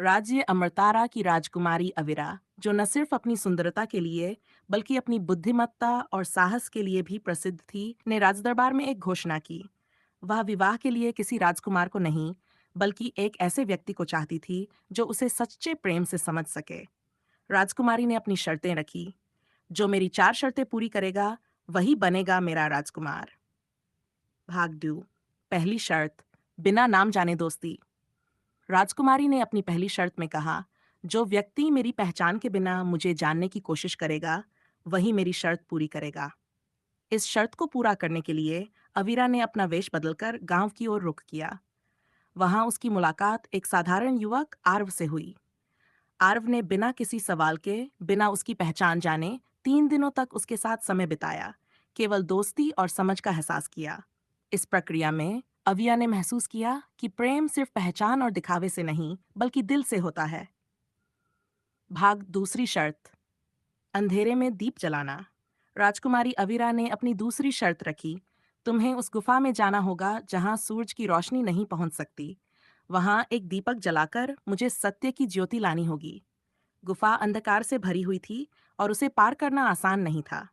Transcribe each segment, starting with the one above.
राज्य अमरतारा की राजकुमारी अविरा, जो न सिर्फ अपनी सुंदरता के लिए बल्कि अपनी बुद्धिमत्ता और साहस के लिए भी प्रसिद्ध थी, ने राजदरबार में एक घोषणा की। वह विवाह के लिए किसी राजकुमार को नहीं, बल्कि एक ऐसे व्यक्ति को चाहती थी जो उसे सच्चे प्रेम से समझ सके। राजकुमारी ने अपनी शर्तें रखी। जो मेरी 4 शर्तें पूरी करेगा, वही बनेगा मेरा राजकुमार। भाग 2। पहली शर्त, बिना नाम जाने दोस्ती। राजकुमारी ने अपनी पहली शर्त में कहा, जो व्यक्ति मेरी पहचान के बिना मुझे जानने की कोशिश करेगा, वही मेरी शर्त पूरी करेगा। इस शर्त को पूरा करने के लिए अवीरा ने अपना वेश बदलकर गांव की ओर रुख किया। वहां उसकी मुलाकात एक साधारण युवक आर्व से हुई। आर्व ने बिना किसी सवाल के, बिना उसकी पहचान जाने 3 दिनों तक उसके साथ समय बिताया, केवल दोस्ती और समझ का एहसास किया। इस प्रक्रिया में अविया ने महसूस किया कि प्रेम सिर्फ पहचान और दिखावे से नहीं, बल्कि दिल से होता है। भाग दूसरी शर्त, अंधेरे में दीप जलाना। राजकुमारी अविरा ने अपनी दूसरी शर्त रखी, तुम्हें उस गुफा में जाना होगा जहां सूरज की रोशनी नहीं पहुंच सकती। वहां एक दीपक जलाकर मुझे सत्य की ज्योति लानी होगी। गुफा अंधकार से भरी हुई थी और उसे पार करना आसान नहीं था।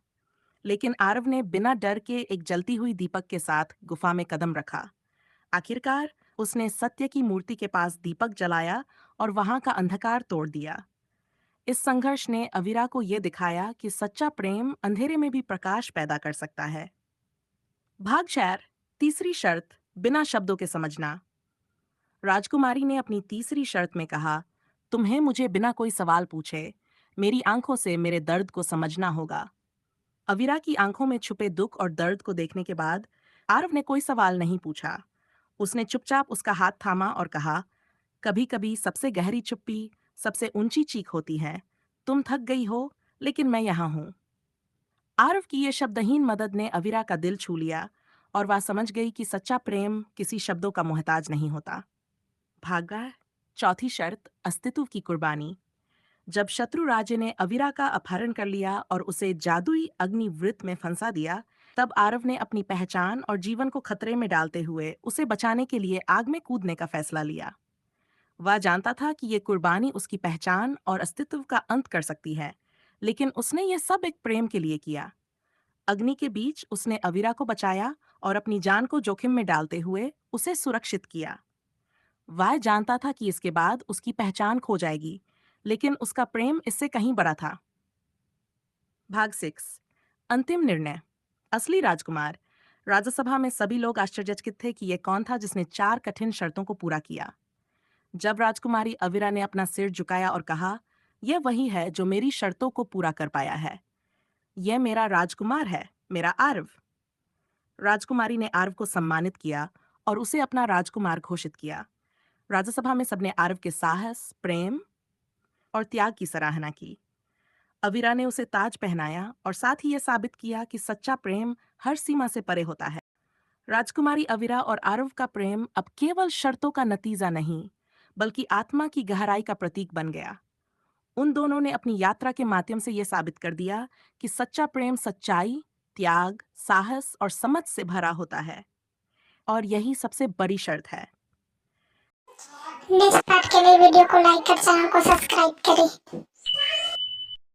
लेकिन आरव ने बिना डर के एक जलती हुई दीपक के साथ गुफा में कदम रखा। आखिरकार उसने सत्य की मूर्ति के पास दीपक जलाया और वहां का अंधकार तोड़ दिया। इस संघर्ष ने अविरा को यह दिखाया कि सच्चा प्रेम अंधेरे में भी प्रकाश पैदा कर सकता है। भाग 4। तीसरी शर्त, बिना शब्दों के समझना। राजकुमारी ने अपनी तीसरी शर्त में कहा, तुम्हें मुझे बिना कोई सवाल पूछे मेरी आंखों से मेरे दर्द को समझना होगा। अविरा की आंखों में छुपे दुख और दर्द को देखने के बाद आरव ने कोई सवाल नहीं पूछा। उसने चुपचाप उसका हाथ थामा और कहा, कभी कभी सबसे गहरी चुप्पी सबसे ऊंची चीख होती है। तुम थक गई हो, लेकिन मैं यहाँ हूँ। आरव की ये शब्दहीन मदद ने अविरा का दिल छू लिया और वह समझ गई कि सच्चा प्रेम किसी शब्दों का मोहताज नहीं होता। भागा चौथी शर्त, अस्तित्व की कुर्बानी। जब शत्रु राज्य ने अविरा का अपहरण कर लिया और उसे जादुई अग्निवृत्त में फंसा दिया, तब आरव ने अपनी पहचान और जीवन को खतरे में डालते हुए उसे बचाने के लिए आग में कूदने का फैसला लिया। वह जानता था कि ये कुर्बानी उसकी पहचान और अस्तित्व का अंत कर सकती है, लेकिन उसने ये सब एक प्रेम के लिए किया। अग्नि के बीच उसने अविरा को बचाया और अपनी जान को जोखिम में डालते हुए उसे सुरक्षित किया। वह जानता था कि इसके बाद उसकी पहचान खो जाएगी, लेकिन उसका प्रेम इससे कहीं बड़ा था। भाग 6। अंतिम निर्णय, असली राजकुमार। राज्यसभा में सभी लोग आश्चर्यचकित थे कि यह कौन था जिसने 4 कठिन शर्तों को पूरा किया। जब राजकुमारी अविरा ने अपना सिर झुकाया और कहा, यह वही है जो मेरी शर्तों को पूरा कर पाया है। यह मेरा राजकुमार है, मेरा आर्व। राजकुमारी ने आर्व को सम्मानित किया और उसे अपना राजकुमार घोषित किया। राज्यसभा में सबने आर्व के साहस, प्रेम और त्याग की सराहना की। अविरा ने उसे ताज पहनाया और साथ ही यह साबित किया कि सच्चा प्रेम हर सीमा से परे होता है। राजकुमारी अविरा और आरव का प्रेम अब केवल शर्तों का नतीजा नहीं, बल्कि आत्मा की गहराई का प्रतीक बन गया। उन दोनों ने अपनी यात्रा के माध्यम से यह साबित कर दिया कि सच्चा प्रेम सच्चाई, त्याग, साहस और समझ से भरा होता है। और यही सबसे बड़ी शर्त है। नेक्स्ट पार्ट के लिए वीडियो को लाइक कर चैनल को सब्सक्राइब करें।